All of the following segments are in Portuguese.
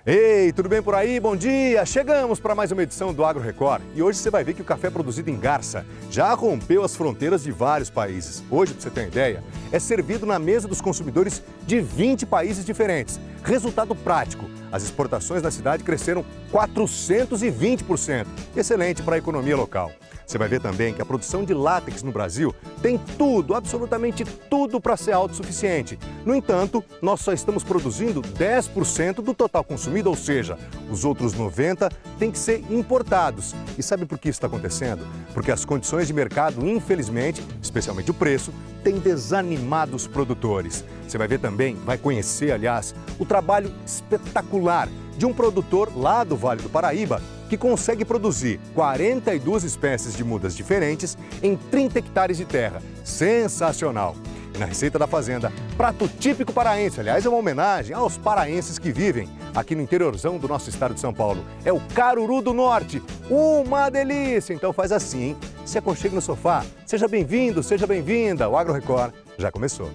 Ei, tudo bem por aí? Bom dia! Chegamos para mais uma edição do Agro Record e hoje você vai ver que o café produzido em Garça já rompeu as fronteiras de vários países. Hoje, para você ter uma ideia, é servido na mesa dos consumidores de 20 países diferentes. Resultado prático, as exportações na cidade cresceram 420%. Excelente para a economia local. Você vai ver também que a produção de látex no Brasil tem tudo, absolutamente tudo para ser autossuficiente. No entanto, nós só estamos produzindo 10% do total consumido, ou seja, os outros 90% têm que ser importados. E sabe por que isso está acontecendo? Porque as condições de mercado, infelizmente, especialmente o preço, têm desanimado os produtores. Você vai ver também, vai conhecer, aliás, o trabalho espetacular de um produtor lá do Vale do Paraíba que consegue produzir 42 espécies de mudas diferentes em 30 hectares de terra. Sensacional! E na Receita da Fazenda, prato típico paraense, aliás, é uma homenagem aos paraenses que vivem aqui no interiorzão do nosso estado de São Paulo. É o caruru do norte, uma delícia! Então faz assim, hein? Se aconchegue no sofá, seja bem-vindo, seja bem-vinda, o Agro Record já começou.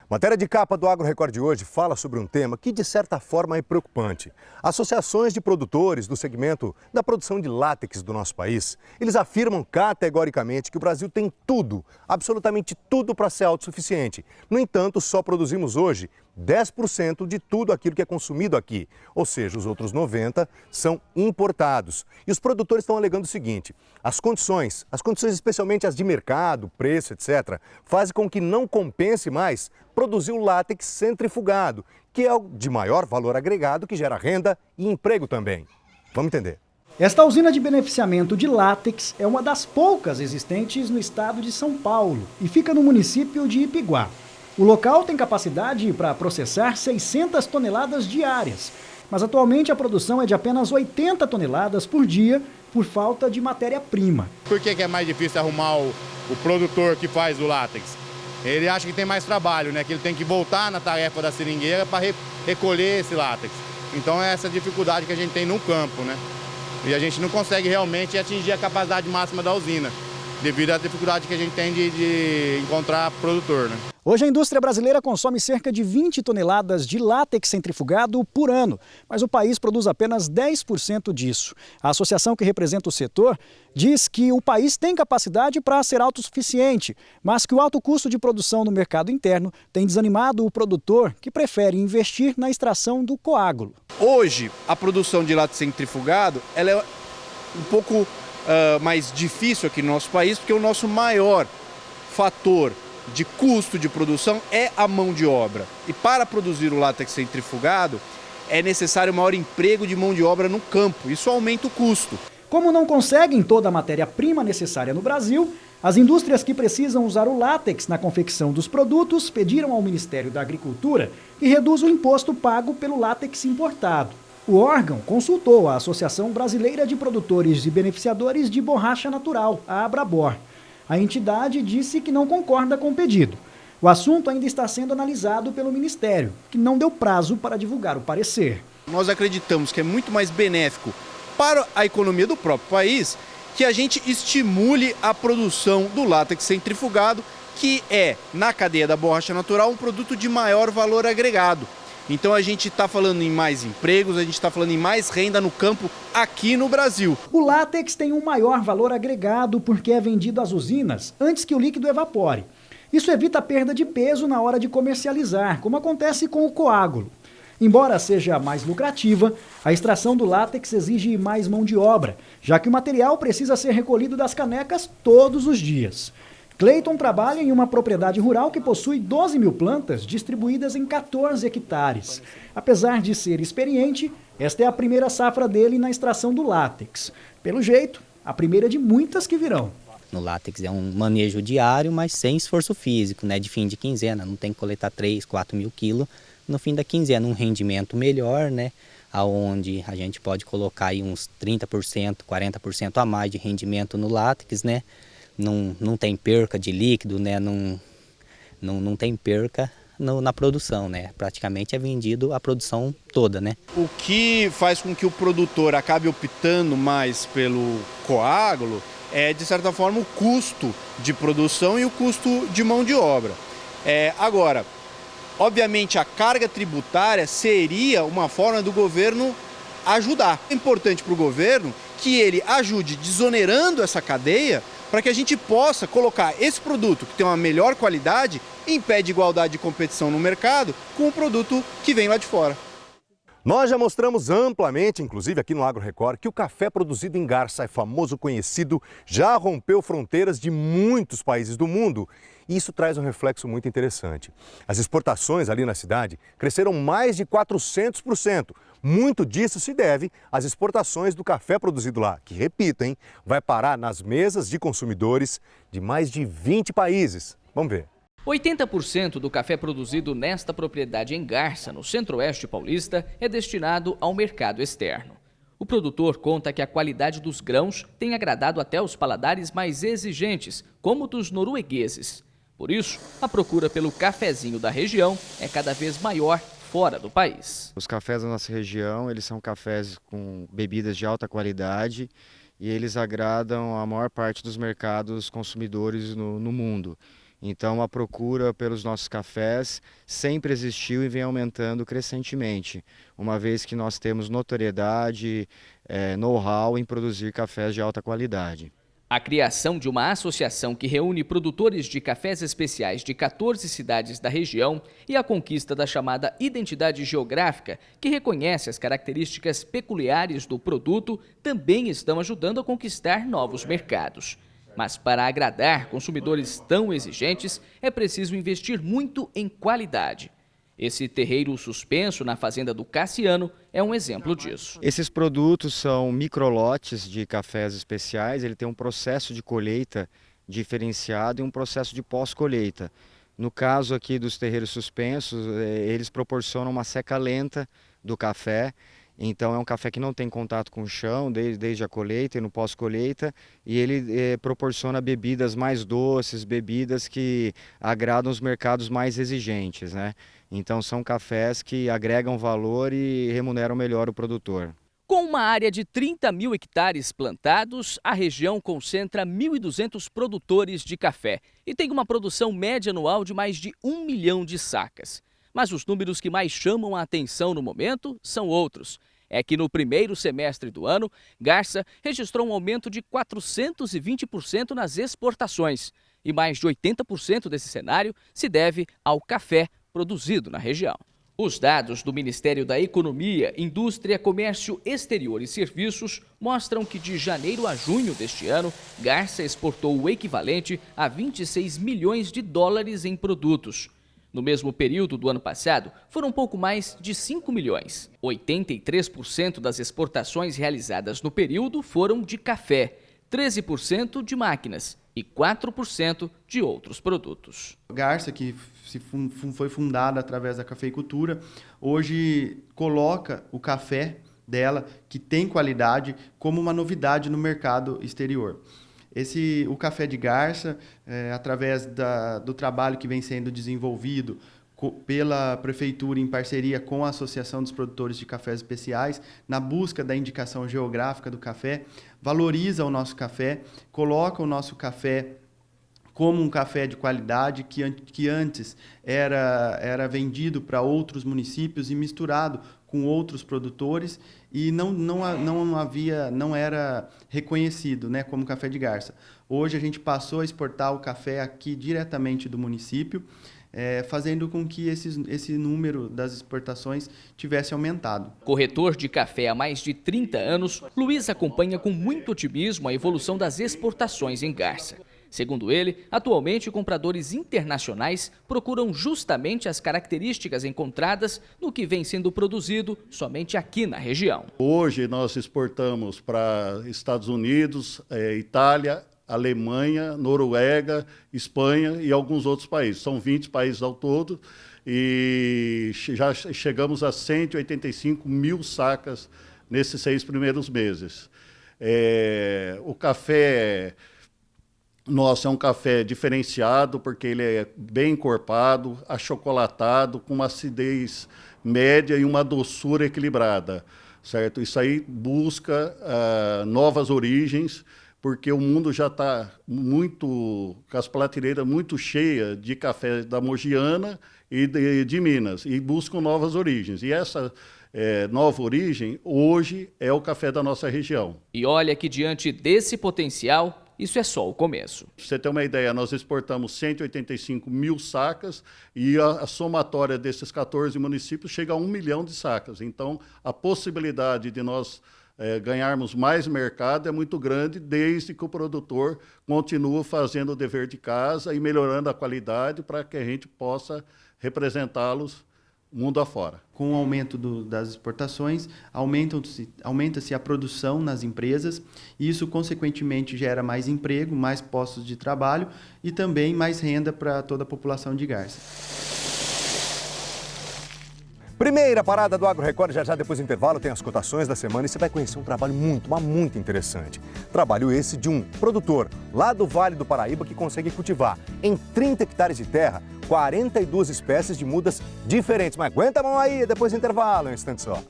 Matéria de capa do Agro Record de hoje fala sobre um tema que, de certa forma, é preocupante. Associações de produtores do segmento da produção de látex do nosso país, eles afirmam categoricamente que o Brasil tem tudo, absolutamente tudo para ser autossuficiente. No entanto, só produzimos hoje 10% de tudo aquilo que é consumido aqui, ou seja, os outros 90% são importados. E os produtores estão alegando o seguinte: as condições especialmente as de mercado, preço, etc., fazem com que não compense mais produzir o látex centrifugado, que é o de maior valor agregado, que gera renda e emprego também. Vamos entender. Esta usina de beneficiamento de látex é uma das poucas existentes no estado de São Paulo e fica no município de Ipiguá. O local tem capacidade para processar 600 toneladas diárias, mas atualmente a produção é de apenas 80 toneladas por dia por falta de matéria-prima. Por que é mais difícil arrumar o produtor que faz o látex? Ele acha que tem mais trabalho, né? Que ele tem que voltar na tarefa da seringueira para recolher esse látex. Então é essa dificuldade que a gente tem no campo, né? E a gente não consegue realmente atingir a capacidade máxima da usina, devido à dificuldade que a gente tem de encontrar produtor, né? Hoje a indústria brasileira consome cerca de 20 toneladas de látex centrifugado por ano, mas o país produz apenas 10% disso. A associação que representa o setor diz que o país tem capacidade para ser autossuficiente, mas que o alto custo de produção no mercado interno tem desanimado o produtor, que prefere investir na extração do coágulo. Hoje, a produção de látex centrifugado ela é um pouco mais difícil aqui no nosso país, porque o nosso maior fator de custo de produção é a mão de obra. E para produzir o látex centrifugado é necessário maior emprego de mão de obra no campo. Isso aumenta o custo. Como não conseguem toda a matéria-prima necessária no Brasil, as indústrias que precisam usar o látex na confecção dos produtos pediram ao Ministério da Agricultura que reduza o imposto pago pelo látex importado. O órgão consultou a Associação Brasileira de Produtores e Beneficiadores de Borracha Natural, a Abrabor. A entidade disse que não concorda com o pedido. O assunto ainda está sendo analisado pelo Ministério, que não deu prazo para divulgar o parecer. Nós acreditamos que é muito mais benéfico para a economia do próprio país que a gente estimule a produção do látex centrifugado, que é, na cadeia da borracha natural, um produto de maior valor agregado. Então a gente está falando em mais empregos, a gente está falando em mais renda no campo aqui no Brasil. O látex tem um maior valor agregado porque é vendido às usinas antes que o líquido evapore. Isso evita a perda de peso na hora de comercializar, como acontece com o coágulo. Embora seja mais lucrativa, a extração do látex exige mais mão de obra, já que o material precisa ser recolhido das canecas todos os dias. Cleiton trabalha em uma propriedade rural que possui 12 mil plantas distribuídas em 14 hectares. Apesar de ser experiente, esta é a primeira safra dele na extração do látex. Pelo jeito, a primeira de muitas que virão. No látex é um manejo diário, mas sem esforço físico, né? De fim de quinzena, não tem que coletar 3, 4 mil quilos. No fim da quinzena, um rendimento melhor, né? Onde a gente pode colocar aí uns 30%, 40% a mais de rendimento no látex, né? Não tem perca de líquido, né? Não tem perca na produção, né? Praticamente é vendido a produção toda, né? O que faz com que o produtor acabe optando mais pelo coágulo é, de certa forma, o custo de produção e o custo de mão de obra. Agora, obviamente, a carga tributária seria uma forma do governo ajudar. É importante para o governo que ele ajude desonerando essa cadeia para que a gente possa colocar esse produto que tem uma melhor qualidade em pé de igualdade de competição no mercado com o produto que vem lá de fora. Nós já mostramos amplamente, inclusive aqui no Agro Record, que o café produzido em Garça é famoso, conhecido, já rompeu fronteiras de muitos países do mundo. E isso traz um reflexo muito interessante. As exportações ali na cidade cresceram mais de 400%. Muito disso se deve às exportações do café produzido lá, que, repito, vai parar nas mesas de consumidores de mais de 20 países. Vamos ver. 80% do café produzido nesta propriedade em Garça, no centro-oeste paulista, é destinado ao mercado externo. O produtor conta que a qualidade dos grãos tem agradado até os paladares mais exigentes, como dos noruegueses. Por isso, a procura pelo cafezinho da região é cada vez maior fora do país. Os cafés da nossa região, eles são cafés com bebidas de alta qualidade e eles agradam a maior parte dos mercados consumidores no mundo. Então, a procura pelos nossos cafés sempre existiu e vem aumentando crescentemente, uma vez que nós temos notoriedade, know-how em produzir cafés de alta qualidade. A criação de uma associação que reúne produtores de cafés especiais de 14 cidades da região e a conquista da chamada identidade geográfica, que reconhece as características peculiares do produto, também estão ajudando a conquistar novos mercados. Mas para agradar consumidores tão exigentes, é preciso investir muito em qualidade. Esse terreiro suspenso na fazenda do Cassiano é um exemplo disso. Esses produtos são microlotes de cafés especiais, ele tem um processo de colheita diferenciado e um processo de pós-colheita. No caso aqui dos terreiros suspensos, eles proporcionam uma seca lenta do café. Então é um café que não tem contato com o chão desde a colheita e no pós-colheita, e ele proporciona bebidas mais doces, bebidas que agradam os mercados mais exigentes, né? Então são cafés que agregam valor e remuneram melhor o produtor. Com uma área de 30 mil hectares plantados, a região concentra 1.200 produtores de café e tem uma produção média anual de mais de 1 milhão de sacas. Mas os números que mais chamam a atenção no momento são outros. É que no primeiro semestre do ano, Garça registrou um aumento de 420% nas exportações. E mais de 80% desse cenário se deve ao café produzido na região. Os dados do Ministério da Economia, Indústria, Comércio Exterior e Serviços mostram que de janeiro a junho deste ano, Garça exportou o equivalente a 26 milhões de dólares em produtos. No mesmo período do ano passado, foram pouco mais de 5 milhões. 83% das exportações realizadas no período foram de café, 13% de máquinas e 4% de outros produtos. Garça, que foi fundada através da cafeicultura, hoje coloca o café dela, que tem qualidade, como uma novidade no mercado exterior. O café de Garça, através do trabalho que vem sendo desenvolvido pela Prefeitura em parceria com a Associação dos Produtores de Cafés Especiais, na busca da indicação geográfica do café, valoriza o nosso café, coloca o nosso café como um café de qualidade que antes era vendido para outros municípios e misturado com outros produtores e não era reconhecido, né, como café de Garça. Hoje a gente passou a exportar o café aqui diretamente do município, fazendo com que esse número das exportações tivesse aumentado. Corretor de café há mais de 30 anos, Luiz acompanha com muito otimismo a evolução das exportações em Garça. Segundo ele, atualmente compradores internacionais procuram justamente as características encontradas no que vem sendo produzido somente aqui na região. Hoje nós exportamos para Estados Unidos, Itália, Alemanha, Noruega, Espanha e alguns outros países. São 20 países ao todo e já chegamos a 185 mil sacas nesses 6 primeiros meses. O café nosso é um café diferenciado, porque ele é bem encorpado, achocolatado, com uma acidez média e uma doçura equilibrada, certo? Isso aí busca novas origens, porque o mundo já está com as prateleiras muito cheias de café da Mogiana e de Minas, e buscam novas origens. E essa nova origem, hoje, é o café da nossa região. E olha que diante desse potencial, isso é só o começo. Pra você ter uma ideia, nós exportamos 185 mil sacas e a somatória desses 14 municípios chega a 1 milhão de sacas. Então, a possibilidade de nós ganharmos mais mercado é muito grande, desde que o produtor continue fazendo o dever de casa e melhorando a qualidade para que a gente possa representá-los mundo afora. Com o aumento das exportações, aumenta-se a produção nas empresas e isso, consequentemente, gera mais emprego, mais postos de trabalho e também mais renda para toda a população de Garça. Primeira parada do Agro Record, já depois do intervalo tem as cotações da semana e você vai conhecer um trabalho muito interessante. Trabalho esse de um produtor lá do Vale do Paraíba que consegue cultivar em 30 hectares de terra 42 espécies de mudas diferentes. Mas aguenta a mão aí, depois do intervalo, um instante só.